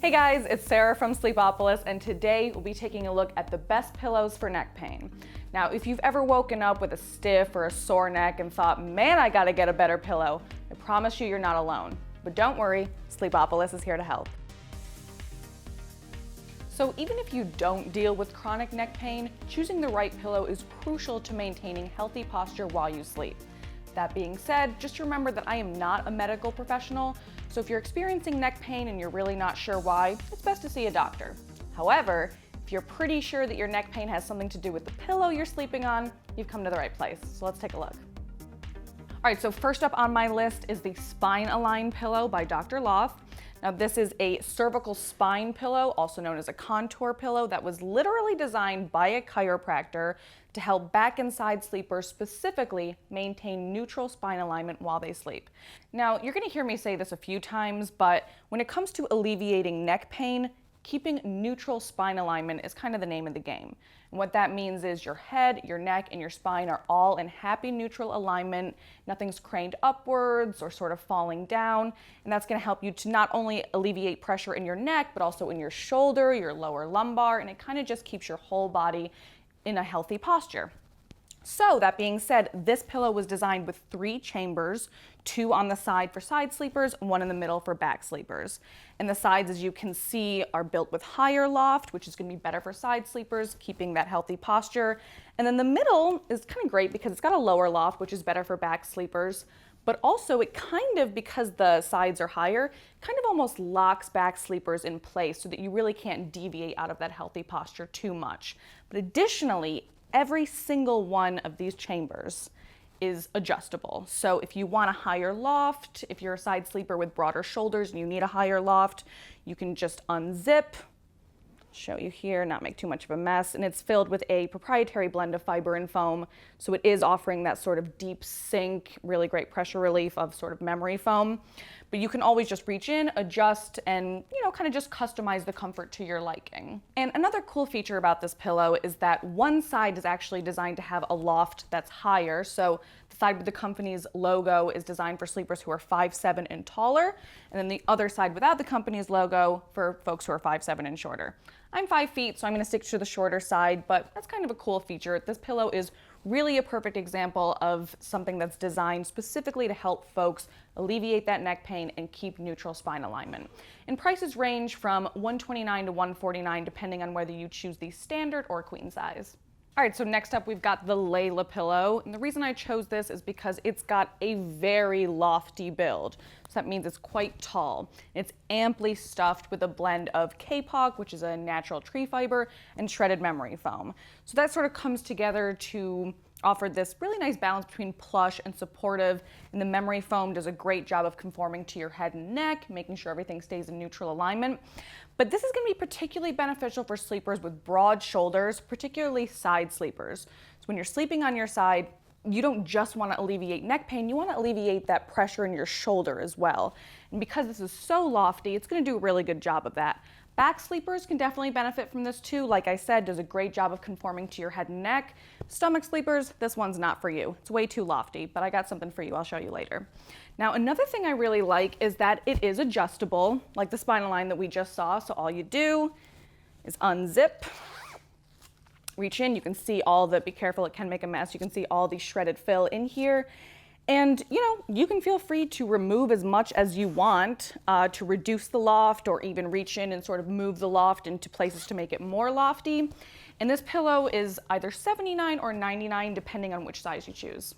Hey guys, it's Sarah from Sleepopolis, and today we'll be taking a look at the best pillows for neck pain. Now, if you've ever woken up with a stiff or a sore neck and thought, man, I gotta get a better pillow, I promise you're not alone. But don't worry, Sleepopolis is here to help. So even if you don't deal with chronic neck pain, choosing the right pillow is crucial to maintaining healthy posture while you sleep. That being said, just remember that I am not a medical professional, so if you're experiencing neck pain and you're really not sure why, it's best to see a doctor. However, if you're pretty sure that your neck pain has something to do with the pillow you're sleeping on, you've come to the right place. So let's take a look. All right, so first up on my list is the Spinal pillow by Dr. Lauth. Now this is a cervical spine pillow, also known as a contour pillow, that was literally designed by a chiropractor to help back and side sleepers specifically maintain neutral spine alignment while they sleep. Now you're gonna hear me say this a few times, but when it comes to alleviating neck pain, keeping neutral spine alignment is kind of the name of the game. And what that means is your head, your neck, and your spine are all in happy neutral alignment. Nothing's craned upwards or sort of falling down. And that's gonna help you to not only alleviate pressure in your neck, but also in your shoulder, your lower lumbar, and it kind of just keeps your whole body in a healthy posture. So that being said, this pillow was designed with 3 chambers, 2 on the side for side sleepers, 1 in the middle for back sleepers. And the sides, as you can see, are built with higher loft, which is gonna be better for side sleepers, keeping that healthy posture. And then the middle is kind of great because it's got a lower loft, which is better for back sleepers. But also it kind of, because the sides are higher, kind of almost locks back sleepers in place so that you really can't deviate out of that healthy posture too much. But additionally, every single one of these chambers is adjustable. So if you want a higher loft, if you're a side sleeper with broader shoulders and you need a higher loft, you can just unzip. Show you here, not make too much of a mess. And it's filled with a proprietary blend of fiber and foam. So it is offering that sort of deep sink, really great pressure relief of sort of memory foam. But you can always just reach in, adjust, and kind of just customize the comfort to your liking. And another cool feature about this pillow is that one side is actually designed to have a loft that's higher. So the side with the company's logo is designed for sleepers who are 5'7" and taller. And then the other side without the company's logo for folks who are 5'7" and shorter. I'm 5 feet, so I'm gonna stick to the shorter side, but that's kind of a cool feature. This pillow is really a perfect example of something that's designed specifically to help folks alleviate that neck pain and keep neutral spine alignment. And prices range from $129 to $149 depending on whether you choose the standard or queen size. All right, so next up we've got the Leila Pillow. And the reason I chose this is because it's got a very lofty build. So that means it's quite tall. It's amply stuffed with a blend of kapok, which is a natural tree fiber, and shredded memory foam. So that sort of comes together to offer this really nice balance between plush and supportive, and the memory foam does a great job of conforming to your head and neck, making sure everything stays in neutral alignment. But this is going to be particularly beneficial for sleepers with broad shoulders, particularly side sleepers. So when you're sleeping on your side, you don't just want to alleviate neck pain, you want to alleviate that pressure in your shoulder as well. And because this is so lofty, it's going to do a really good job of that. Back sleepers can definitely benefit from this too. Like I said, does a great job of conforming to your head and neck. Stomach sleepers, this one's not for you. It's way too lofty, but I got something for you. I'll show you later. Now, another thing I really like is that it is adjustable, like the Spinal line that we just saw. So all you do is unzip, reach in. You can see all the, be careful, it can make a mess. You can see all the shredded fill in here. And you can feel free to remove as much as you want to reduce the loft, or even reach in and sort of move the loft into places to make it more lofty. And this pillow is either $79 or $99 depending on which size you choose.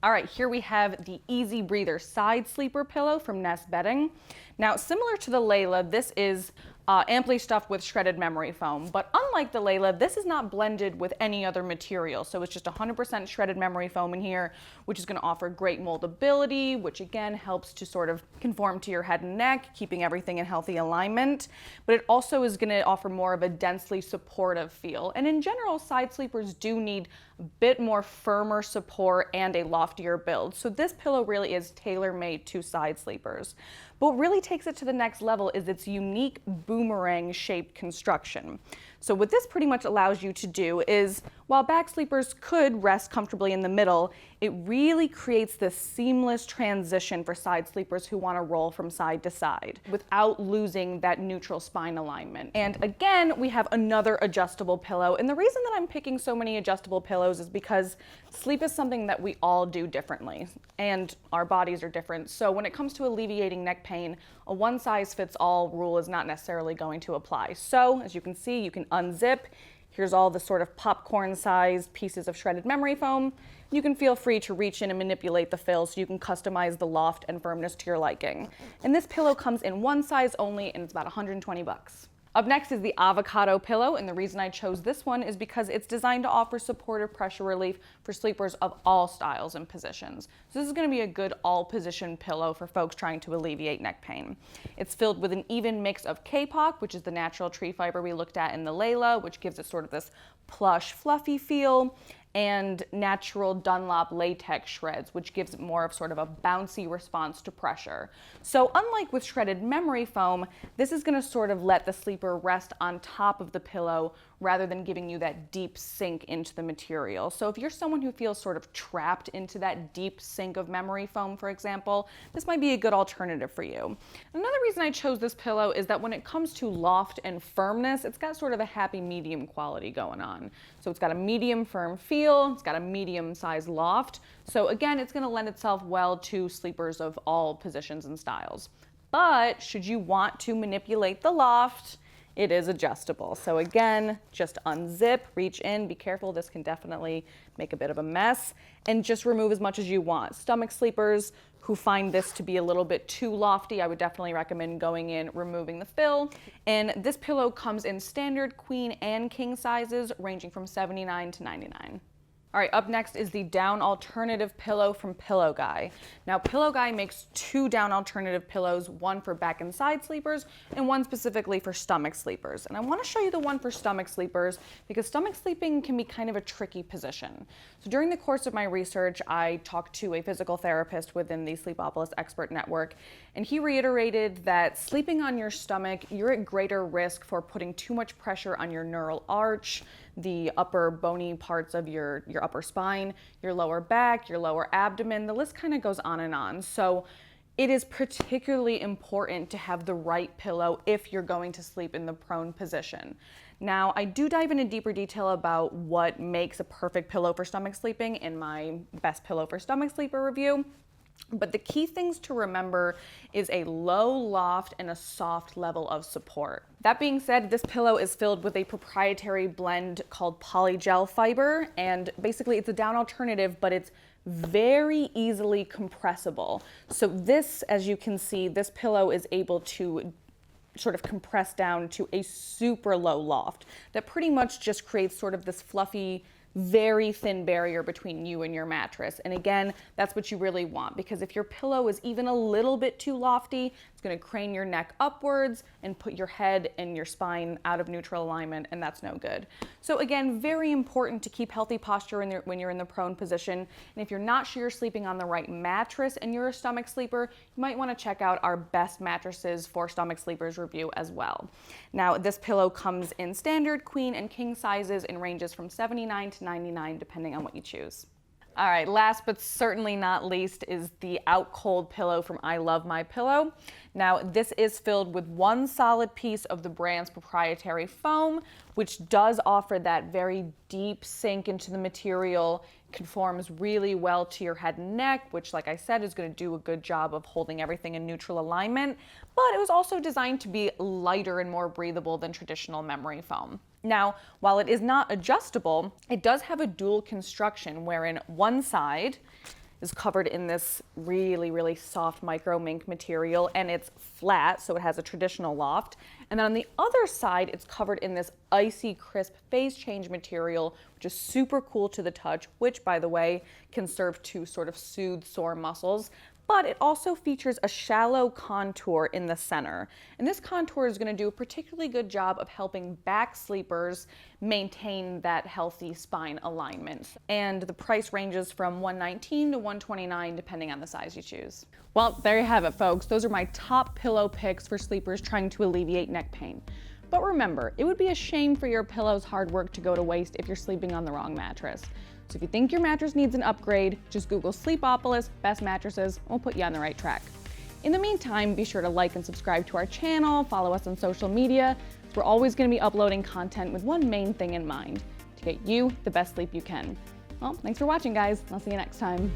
All right, here we have the Easy Breather Side Sleeper Pillow from Nest Bedding. Now, similar to the Leila, this is amply stuffed with shredded memory foam, but unlike the Leila, this is not blended with any other material. So it's just 100% shredded memory foam in here, which is going to offer great moldability, which again helps to sort of conform to your head and neck, keeping everything in healthy alignment. But it also is going to offer more of a densely supportive feel. And in general, side sleepers do need a bit more firmer support and a loftier build. So this pillow really is tailor-made to side sleepers. But what really takes it to the next level is its unique boomerang shaped construction. So what this pretty much allows you to do is, While back sleepers could rest comfortably in the middle, it really creates this seamless transition for side sleepers who want to roll from side to side without losing that neutral spine alignment. And again, we have another adjustable pillow. And the reason that I'm picking so many adjustable pillows is because sleep is something that we all do differently, and our bodies are different. So when it comes to alleviating neck pain, a one-size-fits-all rule is not necessarily going to apply. So as you can see, you can unzip. Here's all the sort of popcorn-sized pieces of shredded memory foam. You can feel free to reach in and manipulate the fill so you can customize the loft and firmness to your liking. And this pillow comes in one size only, and it's about 120 bucks. Up next is the Avocado Pillow, and the reason I chose this one is because it's designed to offer supportive pressure relief for sleepers of all styles and positions. So this is going to be a good all-position pillow for folks trying to alleviate neck pain. It's filled with an even mix of kapok, which is the natural tree fiber we looked at in the Leila, which gives it sort of this plush, fluffy feel, and natural Dunlop latex shreds, which gives it more of sort of a bouncy response to pressure. So unlike with shredded memory foam, this is going to sort of let the sleeper rest on top of the pillow rather than giving you that deep sink into the material. So if you're someone who feels sort of trapped into that deep sink of memory foam, for example, this might be a good alternative for you. Another reason I chose this pillow is that when it comes to loft and firmness, it's got sort of a happy medium quality going on. So it's got a medium firm feel, it's got a medium sized loft. So again, it's going to lend itself well to sleepers of all positions and styles. But should you want to manipulate the loft, it is adjustable. So again, just unzip, reach in, be careful, this can definitely make a bit of a mess, and just remove as much as you want. Stomach sleepers who find this to be a little bit too lofty, I would definitely recommend going in, removing the fill. And this pillow comes in standard queen and king sizes, ranging from $79 to $99. All right, up next is the down alternative pillow from Pillow Guy. Now, Pillow Guy makes two down alternative pillows, one for back and side sleepers and one specifically for stomach sleepers. And I want to show you the one for stomach sleepers because stomach sleeping can be kind of a tricky position. So during the course of my research, I talked to a physical therapist within the Sleepopolis Expert Network, and he reiterated that sleeping on your stomach, you're at greater risk for putting too much pressure on your neural arch, the upper bony parts of your upper spine, your lower back, your lower abdomen, the list kind of goes on and on. So it is particularly important to have the right pillow if you're going to sleep in the prone position. Now, I do dive into deeper detail about what makes a perfect pillow for stomach sleeping in my best pillow for stomach sleeper review. But the key things to remember is a low loft and a soft level of support. That being said, this pillow is filled with a proprietary blend called polygel fiber, and basically it's a down alternative, but it's very easily compressible. So this, as you can see, this pillow is able to sort of compress down to a super low loft that pretty much just creates sort of this fluffy, very thin barrier between you and your mattress. And again, that's what you really want, because if your pillow is even a little bit too lofty, it's going to crane your neck upwards and put your head and your spine out of neutral alignment, and that's no good. So again, very important to keep healthy posture when you're in the prone position. And if you're not sure you're sleeping on the right mattress and you're a stomach sleeper, you might want to check out our best mattresses for stomach sleepers review as well. Now, this pillow comes in standard, queen, and king sizes and ranges from $79 to $99 depending on what you choose. All right, last but certainly not least is the Out Cold pillow from I Love My Pillow. Now, this is filled with one solid piece of the brand's proprietary foam, which does offer that very deep sink into the material, conforms really well to your head and neck, which, like I said, is going to do a good job of holding everything in neutral alignment, but it was also designed to be lighter and more breathable than traditional memory foam. Now, while it is not adjustable, it does have a dual construction wherein one side is covered in this really, really soft micro mink material, and it's flat, so it has a traditional loft. And then on the other side, it's covered in this icy crisp phase change material, which is super cool to the touch, which, by the way, can serve to sort of soothe sore muscles. But it also features a shallow contour in the center. And this contour is going to do a particularly good job of helping back sleepers maintain that healthy spine alignment. And the price ranges from $119 to $129 depending on the size you choose. Well, there you have it, folks. Those are my top pillow picks for sleepers trying to alleviate neck pain. But remember, it would be a shame for your pillow's hard work to go to waste if you're sleeping on the wrong mattress. So if you think your mattress needs an upgrade, just Google Sleepopolis, best mattresses, and we'll put you on the right track. In the meantime, be sure to like and subscribe to our channel, follow us on social media, as we're always going to be uploading content with one main thing in mind, to get you the best sleep you can. Well, thanks for watching, guys. I'll see you next time.